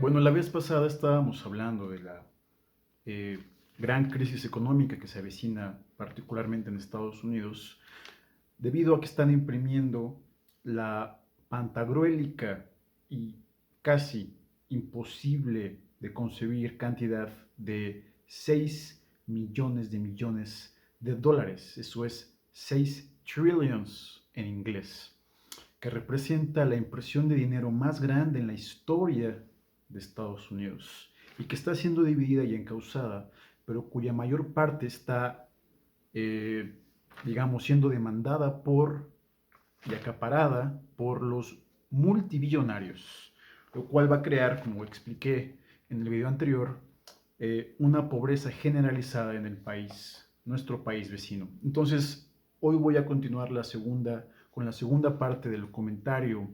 Bueno, la vez pasada estábamos hablando de la eh, gran crisis económica que se avecina particularmente en Estados Unidos, debido a que están imprimiendo la pantagruélica y casi imposible de concebir cantidad de 6 millones de dólares. Eso es 6 trillions en inglés, que representa la impresión de dinero más grande en la historia de Estados Unidos y que está siendo dividida y encausada, pero cuya mayor parte está, eh, digamos, siendo demandada por y acaparada por los multibillonarios, lo cual va a crear, como expliqué en el video anterior, una pobreza generalizada en el país, nuestro país vecino. Entonces, hoy voy a continuar con la segunda parte del comentario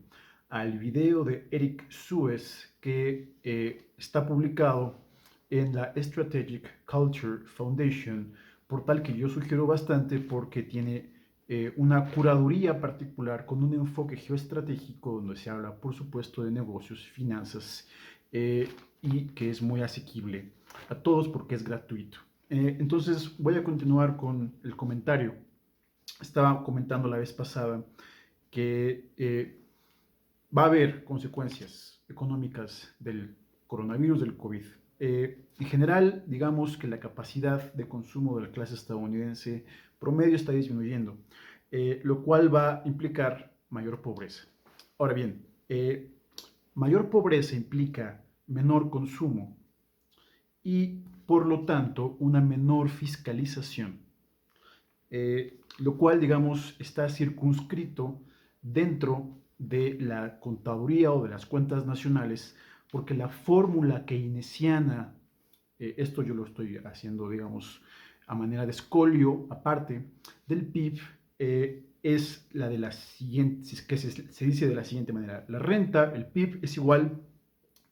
al video de Eric Suez que está publicado en la Strategic Culture Foundation, portal que yo sugiero bastante porque tiene una curaduría particular con un enfoque geoestratégico donde se habla, por supuesto, de negocios, finanzas y que es muy asequible a todos porque es gratuito. Entonces voy a continuar con el comentario. Estaba comentando la vez pasada que va a haber consecuencias económicas del coronavirus, del COVID. En general, digamos que la capacidad de consumo de la clase estadounidense promedio está disminuyendo, lo cual va a implicar mayor pobreza. Ahora bien, mayor pobreza implica menor consumo y, por lo tanto, una menor fiscalización, lo cual, digamos, está circunscrito dentro de la contaduría o de las cuentas nacionales, porque la fórmula keynesiana, esto yo lo estoy haciendo, digamos, a manera de escolio, aparte del PIB, es la de la siguiente, que se dice de la siguiente manera: la renta, el PIB, es igual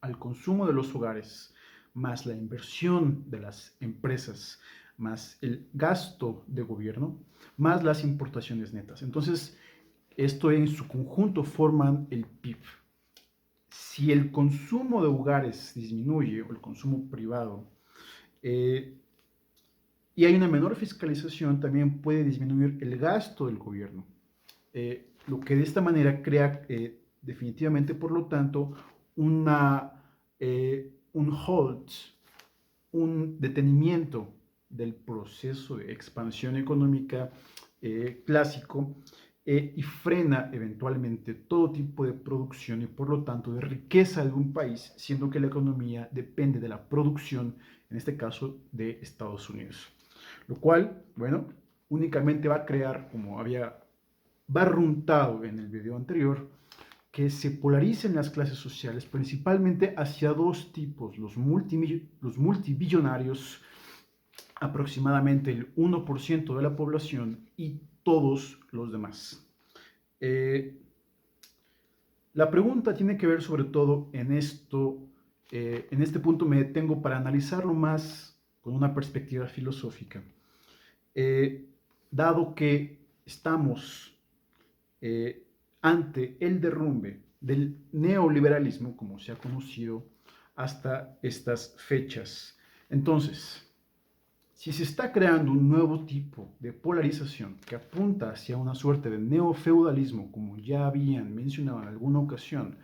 al consumo de los hogares, más la inversión de las empresas, más el gasto de gobierno, más las importaciones netas. Entonces, esto en su conjunto forman el PIB. Si el consumo de hogares disminuye, o el consumo privado, eh, y hay una menor fiscalización, también puede disminuir el gasto del gobierno. Lo que de esta manera crea definitivamente, por lo tanto, un halt, un detenimiento del proceso de expansión económica clásico, y frena eventualmente todo tipo de producción y por lo tanto de riqueza de un país, siendo que la economía depende de la producción, en este caso de Estados Unidos. Lo cual, bueno, únicamente va a crear, como había barruntado en el video anterior, que se polaricen las clases sociales principalmente hacia dos tipos: los multibillonarios, aproximadamente el 1% de la población, y todos los demás. La pregunta tiene que ver sobre todo en esto. En este punto me detengo para analizarlo más con una perspectiva filosófica. Dado que estamos ante el derrumbe del neoliberalismo, como se ha conocido hasta estas fechas. Entonces, si se está creando un nuevo tipo de polarización que apunta hacia una suerte de neofeudalismo, como ya habían mencionado en alguna ocasión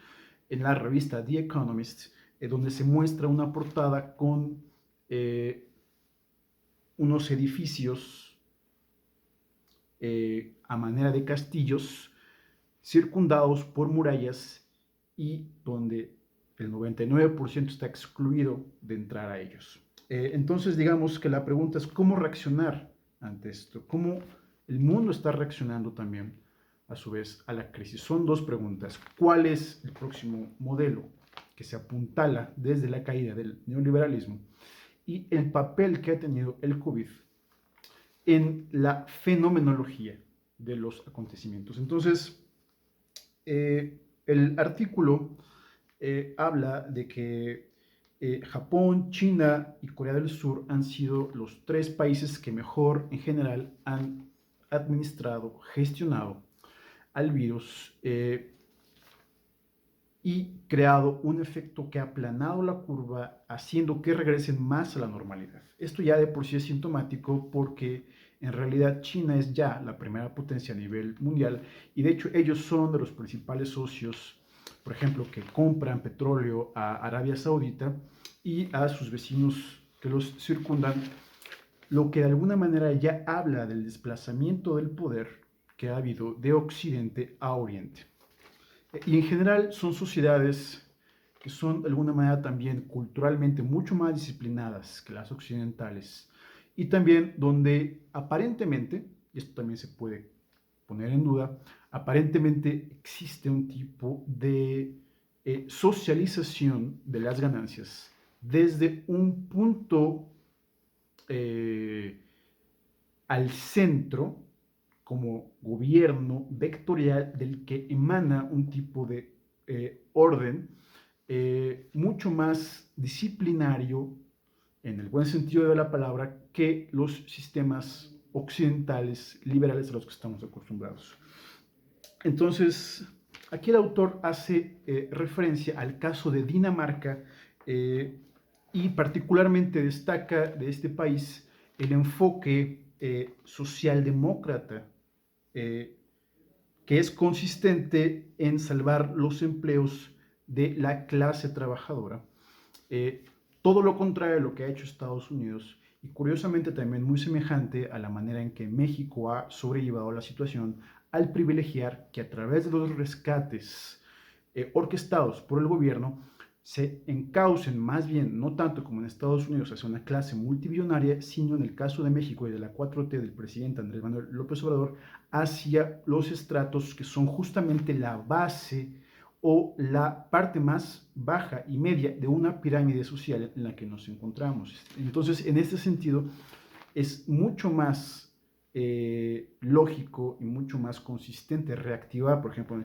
en la revista The Economist, donde se muestra una portada con unos edificios a manera de castillos circundados por murallas y donde el 99% está excluido de entrar a ellos. Entonces, digamos que la pregunta es cómo reaccionar ante esto, cómo el mundo está reaccionando también a su vez a la crisis. Son dos preguntas: ¿cuál es el próximo modelo que se apuntala desde la caída del neoliberalismo? Y el papel que ha tenido el COVID en la fenomenología de los acontecimientos. Entonces, el artículo habla de que Japón, China y Corea del Sur han sido los tres países que mejor en general han administrado, gestionado al virus, y creado un efecto que ha aplanado la curva, haciendo que regresen más a la normalidad. Esto ya de por sí es sintomático porque en realidad China es ya la primera potencia a nivel mundial y de hecho ellos son de los principales socios, por ejemplo, que compran petróleo a Arabia Saudita y a sus vecinos que los circundan, lo que de alguna manera ya habla del desplazamiento del poder que ha habido de Occidente a Oriente. Y en general son sociedades que son de alguna manera también culturalmente mucho más disciplinadas que las occidentales y también donde aparentemente, y esto también se puede poner en duda, aparentemente existe un tipo de socialización de las ganancias desde un punto eh, al centro como gobierno vectorial del que emana un tipo de orden mucho más disciplinario, en el buen sentido de la palabra, que los sistemas occidentales liberales a los que estamos acostumbrados. Entonces, aquí el autor hace referencia al caso de Dinamarca y particularmente destaca de este país el enfoque socialdemócrata eh, que es consistente en salvar los empleos de la clase trabajadora. Eh, Todo lo contrario de lo que ha hecho Estados Unidos y curiosamente también muy semejante a la manera en que México ha sobrellevado la situación al privilegiar que a través de los rescates orquestados por el gobierno se encaucen más bien, no tanto como en Estados Unidos, hacia una clase multibillonaria, sino en el caso de México y de la 4T del presidente Andrés Manuel López Obrador, hacia los estratos que son justamente la base o la parte más baja y media de una pirámide social en la que nos encontramos. Entonces, en este sentido, es mucho más lógico y mucho más consistente reactivar, por ejemplo,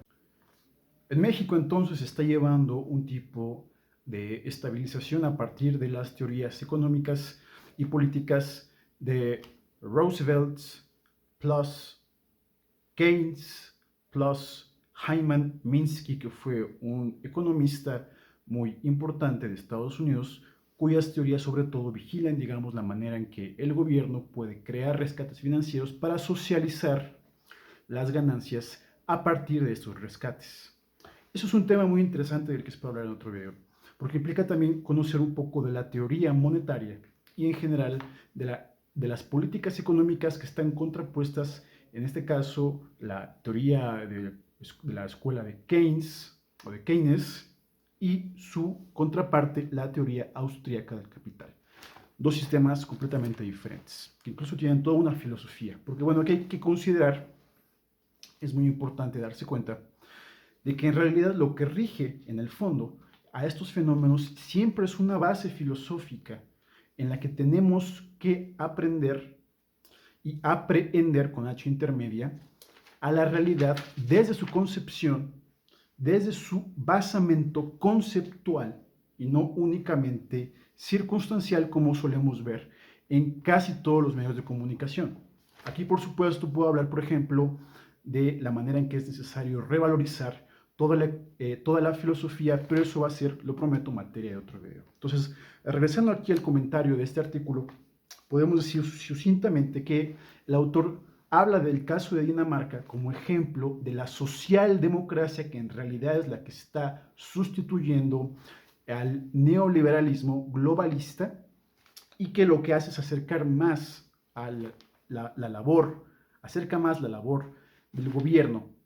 en México entonces se está llevando un tipo de estabilización a partir de las teorías económicas y políticas de Roosevelt plus Keynes plus Hyman Minsky, que fue un economista muy importante de Estados Unidos, cuyas teorías sobre todo vigilan, digamos, la manera en que el gobierno puede crear rescates financieros para socializar las ganancias a partir de estos rescates. Eso es un tema muy interesante del que espero hablar en otro video, porque implica también conocer un poco de la teoría monetaria y en general de las políticas económicas que están contrapuestas, en este caso la teoría de la escuela de Keynes o de Keynes y su contraparte, la teoría austríaca del capital. Dos sistemas completamente diferentes, que incluso tienen toda una filosofía, porque bueno, aquí hay que considerar, es muy importante darse cuenta, de que en realidad lo que rige en el fondo a estos fenómenos siempre es una base filosófica en la que tenemos que aprender y aprehender con H intermedia a la realidad desde su concepción, desde su basamento conceptual y no únicamente circunstancial como solemos ver en casi todos los medios de comunicación. Aquí, por supuesto, puedo hablar, por ejemplo, de la manera en que es necesario revalorizar toda la filosofía, pero eso va a ser, lo prometo, materia de otro video. Entonces, regresando aquí al comentario de este artículo, podemos decir sucintamente que el autor habla del caso de Dinamarca como ejemplo de la socialdemocracia que en realidad es la que está sustituyendo al neoliberalismo globalista y que lo que hace es acercar más a la labor, acerca más la labor del gobierno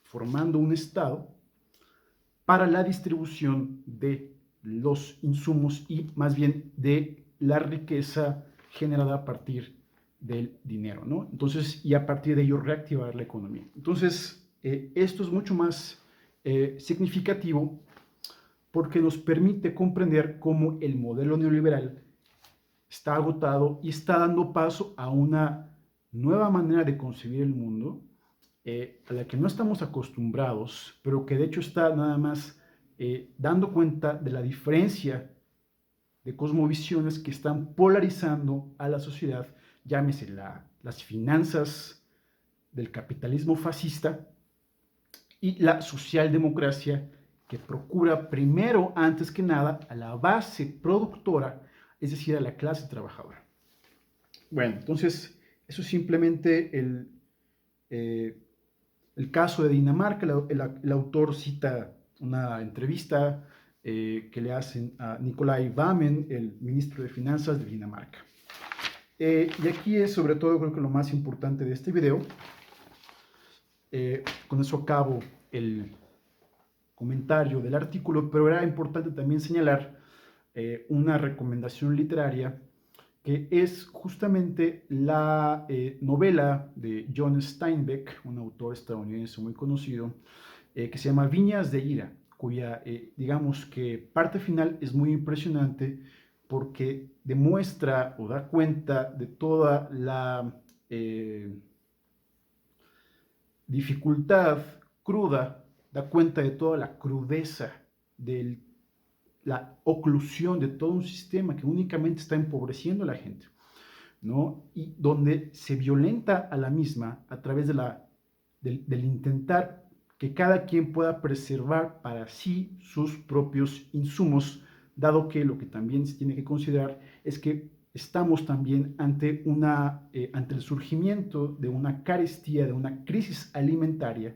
formando un Estado para la distribución de los insumos y más bien de la riqueza generada a partir del dinero, ¿no? Entonces, y a partir de ello reactivar la economía. Entonces, esto es mucho más significativo porque nos permite comprender cómo el modelo neoliberal está agotado y está dando paso a una nueva manera de concebir el mundo a la que no estamos acostumbrados, pero que de hecho está nada más dando cuenta de la diferencia de cosmovisiones que están polarizando a la sociedad, llámese las finanzas del capitalismo fascista y la socialdemocracia que procura primero, antes que nada, a la base productora, es decir, a la clase trabajadora. Bueno, entonces, eso es simplemente el caso de Dinamarca. El autor cita una entrevista que le hacen a Nicolai Wammen, el ministro de Finanzas de Dinamarca. Y aquí es sobre todo, creo que lo más importante de este video. Con eso acabo el comentario del artículo, pero era importante también señalar una recomendación literaria que es justamente la novela de John Steinbeck, un autor estadounidense muy conocido, que se llama Viñas de Ira, cuya, digamos que parte final es muy impresionante porque demuestra o da cuenta de toda la dificultad cruda, da cuenta de toda la crudeza, de la oclusión de todo un sistema que únicamente está empobreciendo a la gente, ¿no? Y donde se violenta a la misma a través del intentar que cada quien pueda preservar para sí sus propios insumos, dado que lo que también se tiene que considerar es que estamos también ante el surgimiento de una carestía, de una crisis alimentaria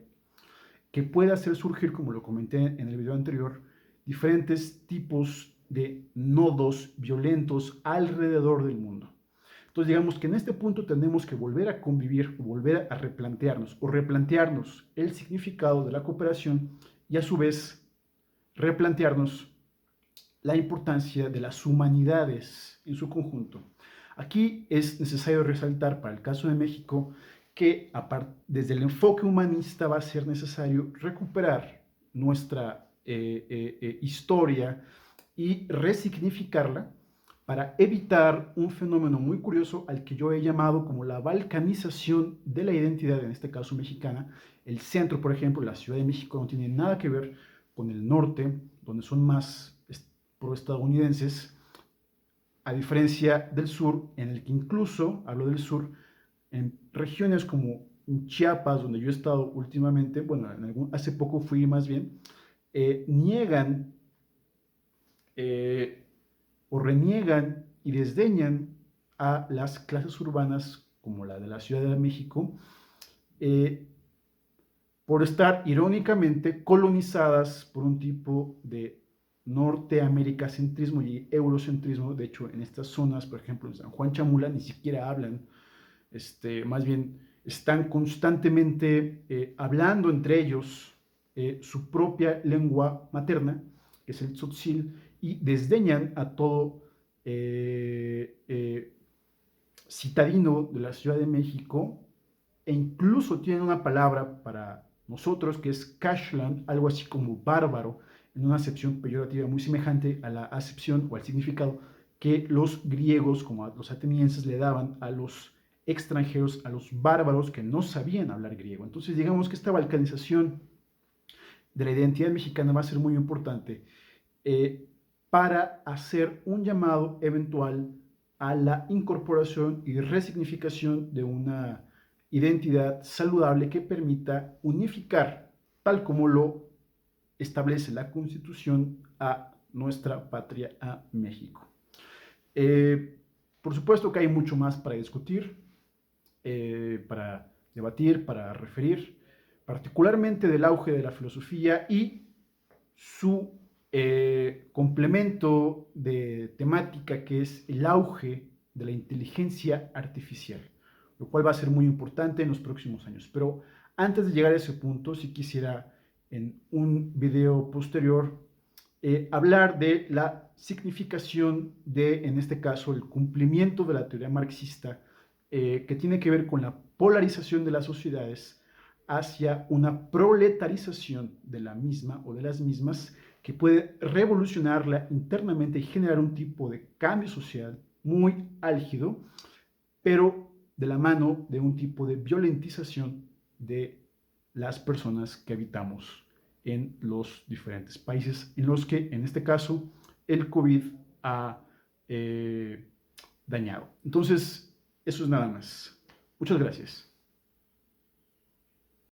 que puede hacer surgir, como lo comenté en el video anterior, diferentes tipos de nodos violentos alrededor del mundo. Entonces, digamos que en este punto tenemos que volver a convivir, volver a replantearnos el significado de la cooperación y a su vez replantearnos la importancia de las humanidades en su conjunto. Aquí es necesario resaltar para el caso de México que desde el enfoque humanista va a ser necesario recuperar nuestra historia y resignificarla para evitar un fenómeno muy curioso al que yo he llamado como la balcanización de la identidad, en este caso mexicana. El centro, por ejemplo, la Ciudad de México no tiene nada que ver con el norte, donde son más proestadounidenses, a diferencia del sur, en el que incluso, hablo del sur, en regiones como Chiapas, donde yo he estado últimamente, bueno, hace poco fui más bien, niegan o reniegan y desdeñan a las clases urbanas como la de la Ciudad de México, por estar irónicamente colonizadas por un tipo de norteamericacentrismo y eurocentrismo. De hecho, en estas zonas, por ejemplo, en San Juan Chamula, ni siquiera hablan, más bien están constantemente hablando entre ellos su propia lengua materna, que es el tzotzil, y desdeñan a todo citadino de la Ciudad de México, e incluso tienen una palabra para nosotros que es Kashlan, algo así como bárbaro, en una acepción peyorativa muy semejante a la acepción o al significado que los griegos, como a los atenienses, le daban a los extranjeros, a los bárbaros que no sabían hablar griego. Entonces, digamos que esta balcanización de la identidad mexicana va a ser muy importante para hacer un llamado eventual a la incorporación y resignificación de una identidad saludable que permita unificar, tal como lo establece la Constitución, a nuestra patria, a México. Por supuesto que hay mucho más para discutir, para debatir, para referir, particularmente del auge de la filosofía y su complemento de temática, que es el auge de la inteligencia artificial, lo cual va a ser muy importante en los próximos años. Pero antes de llegar a ese punto, sí quisiera en un video posterior hablar de la significación de, en este caso, el cumplimiento de la teoría marxista, que tiene que ver con la polarización de las sociedades hacia una proletarización de la misma o de las mismas, que puede revolucionarla internamente y generar un tipo de cambio social muy álgido, pero de la mano de un tipo de violentización de las personas que habitamos en los diferentes países en los que, en este caso, el COVID ha dañado. Entonces, eso es nada más. Muchas gracias.